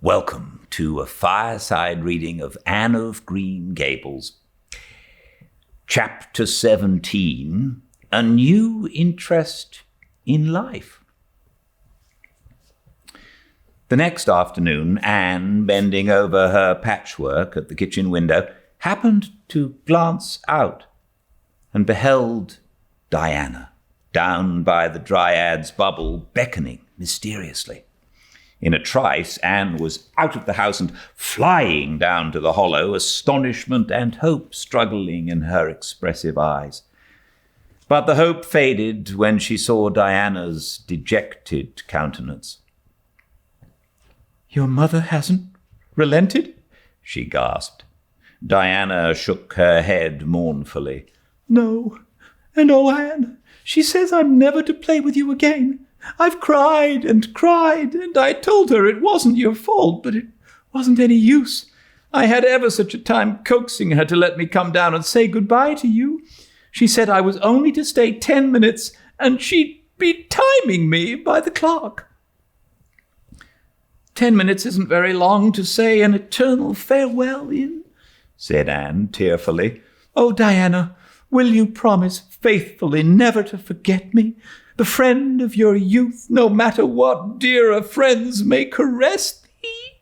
Welcome to a fireside reading of Anne of Green Gables. Chapter 17, A New Interest in Life. The next afternoon, Anne, bending over her patchwork at the kitchen window, happened to glance out and beheld Diana, down by the Dryad's bubble, beckoning mysteriously. In a trice, Anne was out of the house and flying down to the hollow, astonishment and hope struggling in her expressive eyes. But the hope faded when she saw Diana's dejected countenance. "Your mother hasn't relented?" she gasped. Diana shook her head mournfully. "No. And oh, Anne, she says I'm never to play with you again. I've cried, and I told her it wasn't your fault, but it wasn't any use. I had ever such a time coaxing her to let me come down and say goodbye to you. She said I was only to stay 10 minutes, and she'd be timing me by the clock." 10 minutes isn't very long to say an eternal farewell in," said Anne tearfully. "Oh, Diana, will you promise faithfully never to forget me? The friend of your youth, no matter what dearer friends may caress thee?"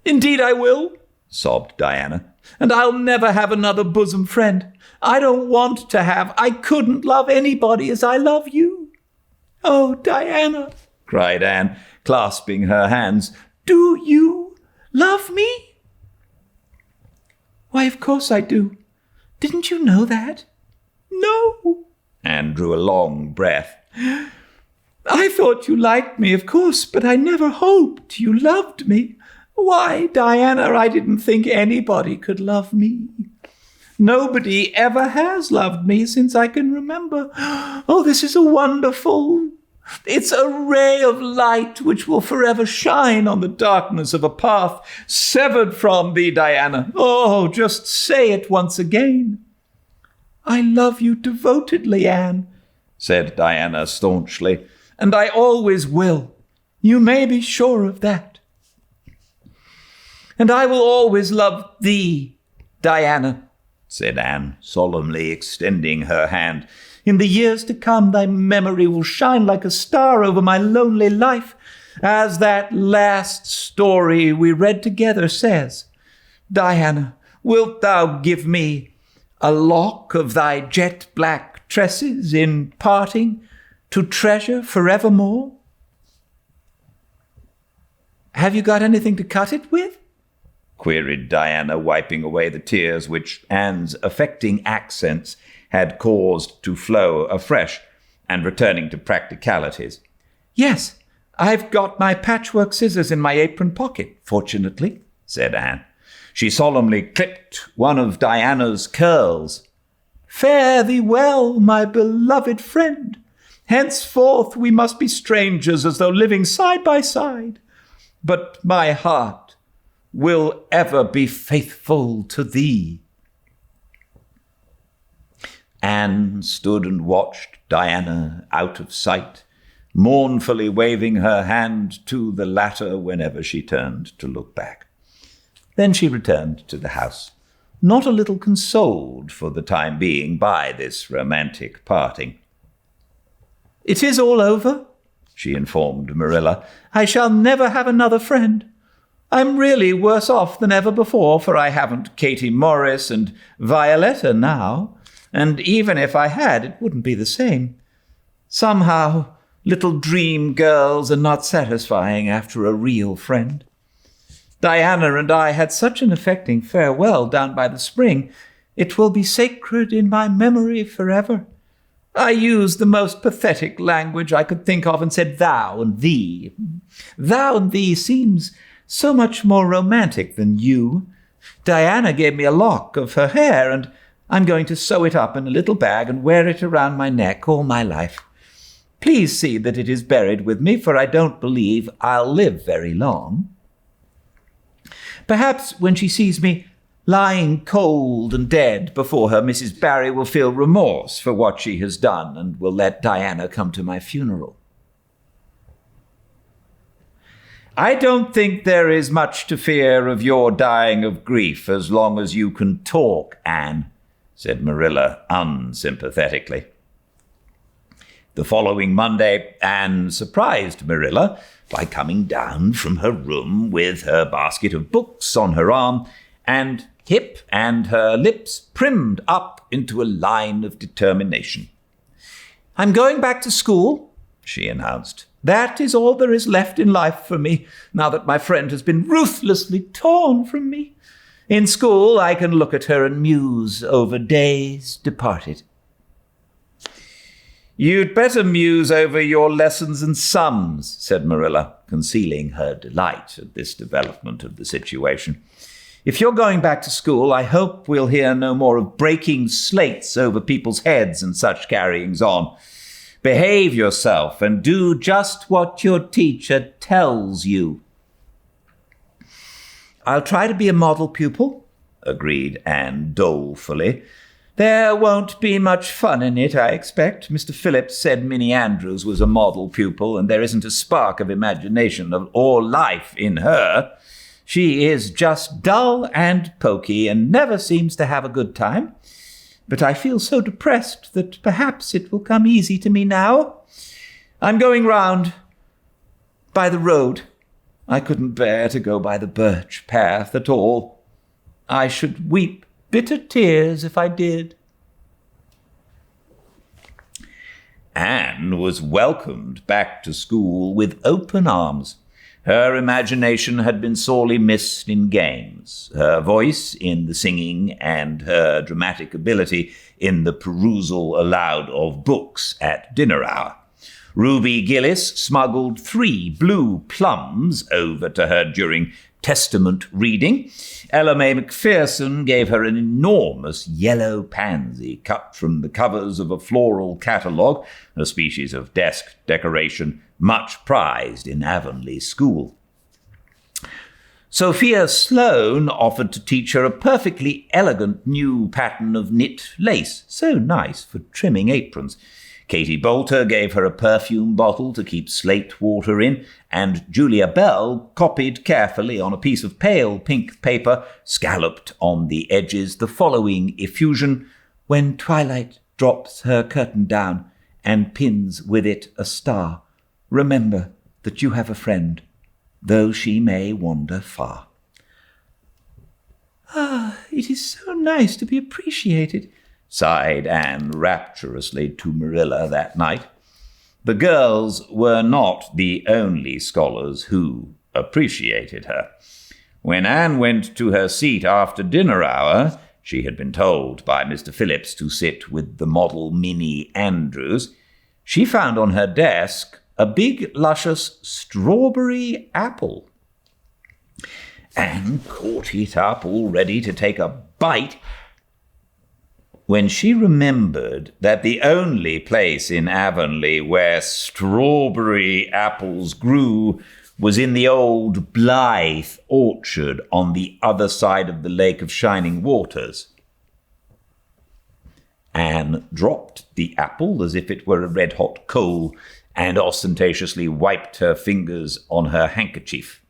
"Indeed I will," sobbed Diana, "and I'll never have another bosom friend. I don't want to have. I couldn't love anybody as I love you." "Oh, Diana," cried Anne, clasping her hands, "do you love me?" "Why, of course I do. Didn't you know that?" "No." Anne drew a long breath. "I thought you liked me, of course, but I never hoped you loved me. Why, Diana, I didn't think anybody could love me. Nobody ever has loved me since I can remember. Oh, this is It's a ray of light which will forever shine on the darkness of a path severed from thee, Diana. Oh, just say it once again." "I love you devotedly, Anne," said Diana staunchly, "and I always will. You may be sure of that." "And I will always love thee, Diana," said Anne, solemnly extending her hand. "In the years to come, thy memory will shine like a star over my lonely life, as that last story we read together says. Diana, wilt thou give me a lock of thy jet-black tresses in parting to treasure forevermore?" "Have you got anything to cut it with?" queried Diana, wiping away the tears which Anne's affecting accents had caused to flow afresh, and returning to practicalities. "Yes, I've got my patchwork scissors in my apron pocket, fortunately," said Anne. She solemnly clipped one of Diana's curls. "Fare thee well, my beloved friend. Henceforth we must be strangers as though living side by side. But my heart will ever be faithful to thee." Anne stood and watched Diana out of sight, mournfully waving her hand to the latter whenever she turned to look back. Then she returned to the house, not a little consoled for the time being by this romantic parting. "It is all over," she informed Marilla. "I shall never have another friend. I'm really worse off than ever before, for I haven't Katie Morris and Violetta now, and even if I had, it wouldn't be the same. Somehow, little dream girls are not satisfying after a real friend. Diana and I had such an affecting farewell down by the spring. It will be sacred in my memory forever. I used the most pathetic language I could think of and said thou and thee. Thou and thee seems so much more romantic than you. Diana gave me a lock of her hair, and I'm going to sew it up in a little bag and wear it around my neck all my life. Please see that it is buried with me, for I don't believe I'll live very long. Perhaps when she sees me lying cold and dead before her, Mrs. Barry will feel remorse for what she has done and will let Diana come to my funeral. I don't think there is much to fear of your dying of grief as long as you can talk, Anne, said Marilla unsympathetically. The following Monday, Anne surprised Marilla by coming down from her room with her basket of books on her arm and hip and her lips primmed up into a line of determination. "I'm going back to school," she announced. "That is all there is left in life for me, now that my friend has been ruthlessly torn from me. In school, I can look at her and muse over days departed." "You'd better muse over your lessons and sums," said Marilla, concealing her delight at this development of the situation. "If you're going back to school, I hope we'll hear no more of breaking slates over people's heads and such carryings on. Behave yourself and do just what your teacher tells you." "I'll try to be a model pupil," agreed Anne dolefully. "There won't be much fun in it, I expect. Mr. Phillips said Minnie Andrews was a model pupil, and there isn't a spark of imagination or life in her. She is just dull and poky and never seems to have a good time. But I feel so depressed that perhaps it will come easy to me now. I'm going round by the road. I couldn't bear to go by the birch path at all. I should weep bitter tears if I did." Anne was welcomed back to school with open arms. Her imagination had been sorely missed in games, her voice in the singing, and her dramatic ability in the perusal aloud of books at dinner hour. Ruby Gillis smuggled 3 blue plums over to her during Testament reading. Ella May Macpherson gave her an enormous yellow pansy cut from the covers of a floral catalogue, a species of desk decoration much prized in Avonlea School. Sophia Sloane offered to teach her a perfectly elegant new pattern of knit lace, so nice for trimming aprons. Katie Bolter gave her a perfume bottle to keep slate water in, and Julia Bell copied carefully on a piece of pale pink paper, scalloped on the edges, the following effusion: "When twilight drops her curtain down and pins with it a star, remember that you have a friend, though she may wander far." "Ah, it is so nice to be appreciated," sighed Anne rapturously to Marilla that night. The girls were not the only scholars who appreciated her. When Anne went to her seat after dinner hour, she had been told by Mr. Phillips to sit with the model Minnie Andrews, she found on her desk a big, luscious strawberry apple. Anne caught it up, all ready to take a bite, when she remembered that the only place in Avonlea where strawberry apples grew was in the old Blythe orchard on the other side of the Lake of Shining Waters. Anne dropped the apple as if it were a red-hot coal and ostentatiously wiped her fingers on her handkerchief.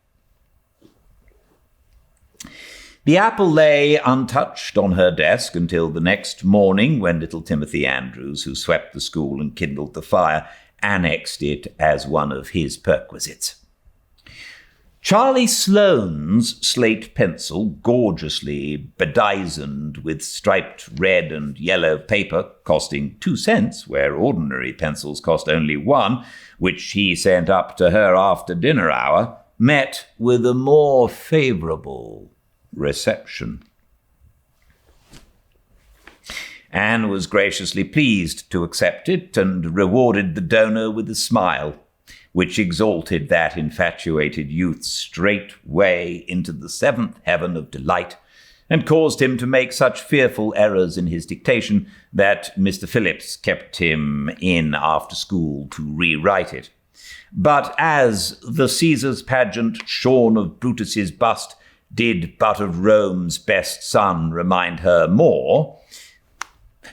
The apple lay untouched on her desk until the next morning, when little Timothy Andrews, who swept the school and kindled the fire, annexed it as one of his perquisites. Charlie Sloane's slate pencil, gorgeously bedizened with striped red and yellow paper, costing 2 cents, where ordinary pencils cost only 1, which he sent up to her after dinner hour, met with a more favourable reception. Anne was graciously pleased to accept it and rewarded the donor with a smile, which exalted that infatuated youth straightway into the 7th heaven of delight, and caused him to make such fearful errors in his dictation that Mr. Phillips kept him in after school to rewrite it. But as the Caesar's pageant shorn of Brutus's bust did but of Rome's best son remind her more,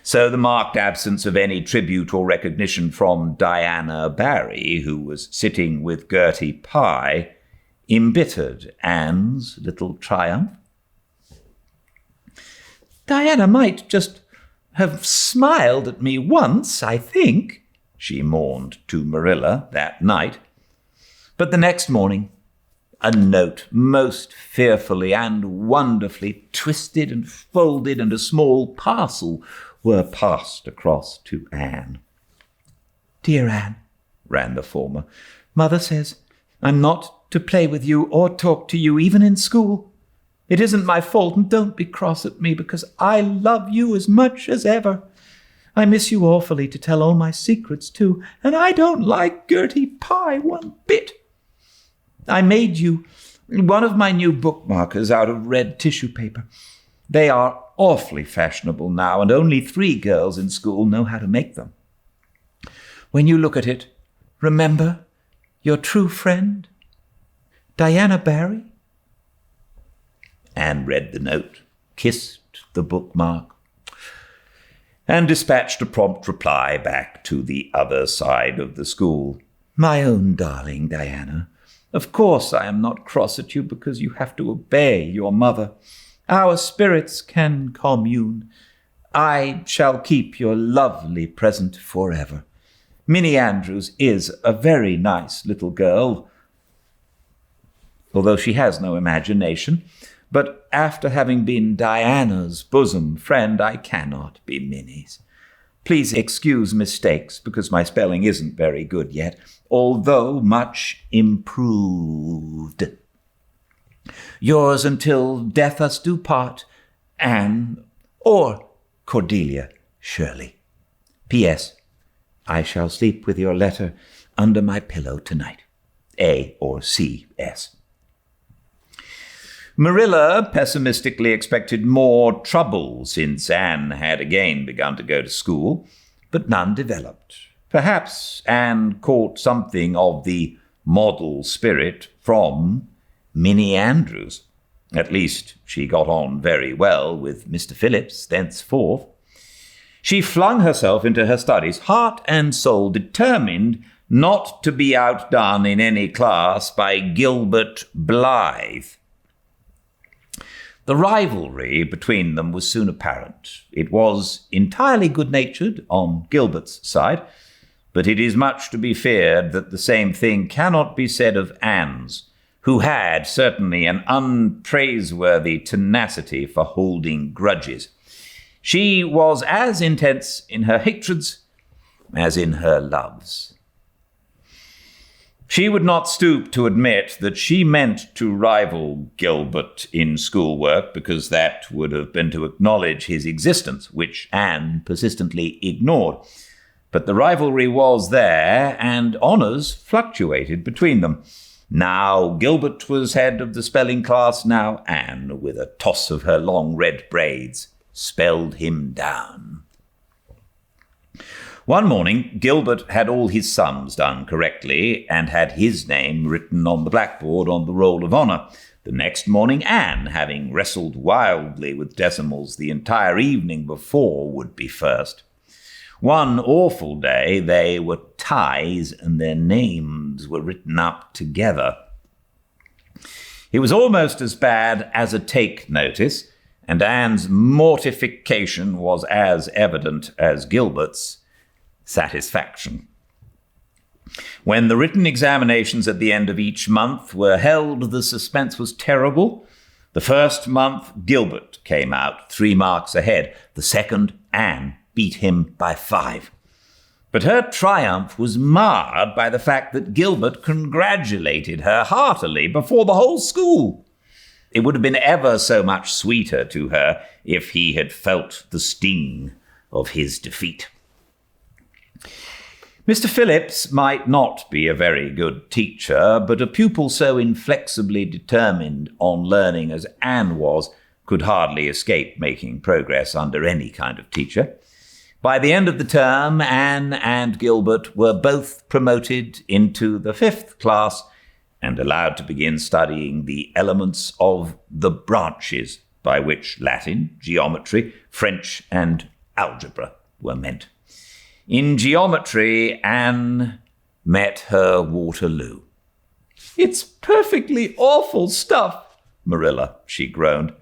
so the marked absence of any tribute or recognition from Diana Barry, who was sitting with Gertie Pye, embittered Anne's little triumph. "Diana might just have smiled at me once, I think," she mourned to Marilla that night. But the next morning, a note most fearfully and wonderfully twisted and folded and a small parcel were passed across to Anne. "Dear Anne," ran the former, "Mother says I'm not to play with you or talk to you even in school. It isn't my fault, and don't be cross at me because I love you as much as ever. I miss you awfully to tell all my secrets too, and I don't like Gertie Pye one bit. I made you one of my new bookmarkers out of red tissue paper. They are awfully fashionable now, and only 3 girls in school know how to make them. When you look at it, remember your true friend, Diana Barry." Anne read the note, kissed the bookmark, and dispatched a prompt reply back to the other side of the school. "My own darling Diana, of course I am not cross at you because you have to obey your mother. Our spirits can commune. I shall keep your lovely present forever. Minnie Andrews is a very nice little girl, although she has no imagination. But after having been Diana's bosom friend, I cannot be Minnie's. Please excuse mistakes, because my spelling isn't very good yet, although much improved. Yours until death us do part, Anne or Cordelia Shirley. P.S. I shall sleep with your letter under my pillow tonight. A or C.S." Marilla pessimistically expected more trouble since Anne had again begun to go to school, but none developed. Perhaps Anne caught something of the model spirit from Minnie Andrews. At least she got on very well with Mr. Phillips thenceforth. She flung herself into her studies, heart and soul determined not to be outdone in any class by Gilbert Blythe. The rivalry between them was soon apparent. It was entirely good-natured on Gilbert's side, but it is much to be feared that the same thing cannot be said of Anne's, who had certainly an unpraiseworthy tenacity for holding grudges. She was as intense in her hatreds as in her loves. She would not stoop to admit that she meant to rival Gilbert in schoolwork, because that would have been to acknowledge his existence, which Anne persistently ignored. But the rivalry was there, and honours fluctuated between them. Now Gilbert was head of the spelling class, now Anne, with a toss of her long red braids, spelled him down. One morning, Gilbert had all his sums done correctly and had his name written on the blackboard on the roll of honour. The next morning, Anne, having wrestled wildly with decimals the entire evening before, would be first. One awful day, they were ties and their names were written up together. It was almost as bad as a take notice, and Anne's mortification was as evident as Gilbert's satisfaction. When the written examinations at the end of each month were held, the suspense was terrible. The first month, Gilbert came out 3 marks ahead. The second, Anne beat him by 5. But her triumph was marred by the fact that Gilbert congratulated her heartily before the whole school. It would have been ever so much sweeter to her if he had felt the sting of his defeat. Mr. Phillips might not be a very good teacher, but a pupil so inflexibly determined on learning as Anne was could hardly escape making progress under any kind of teacher. By the end of the term, Anne and Gilbert were both promoted into the 5th class and allowed to begin studying the elements of the branches by which Latin, geometry, French, and algebra were meant. In geometry, Anne met her Waterloo. It's perfectly awful stuff, Marilla, she groaned.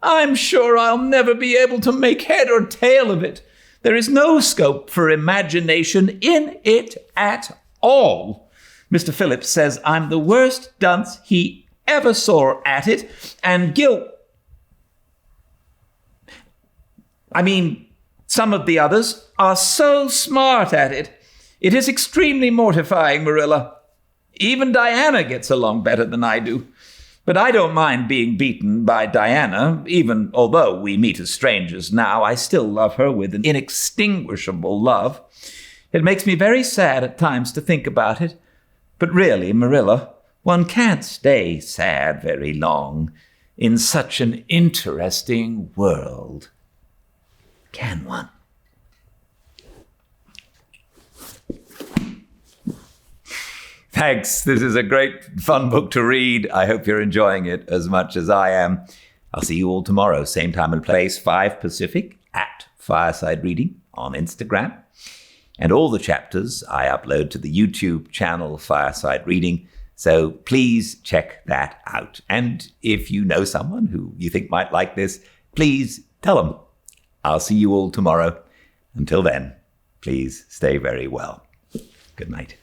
I'm sure I'll never be able to make head or tail of it. There is no scope for imagination in it at all. Mr. Phillips says I'm the worst dunce he ever saw at it, and some of the others are so smart at it. It is extremely mortifying, Marilla. Even Diana gets along better than I do. But I don't mind being beaten by Diana. Even although we meet as strangers now, I still love her with an inextinguishable love. It makes me very sad at times to think about it. But really, Marilla, one can't stay sad very long in such an interesting world, can one? Thanks. This is a great, fun book to read. I hope you're enjoying it as much as I am. I'll see you all tomorrow, same time and place, 5 Pacific, at Fireside Reading on Instagram. And all the chapters I upload to the YouTube channel Fireside Reading, so please check that out. And if you know someone who you think might like this, please tell them. I'll see you all tomorrow. Until then, please stay very well. Good night.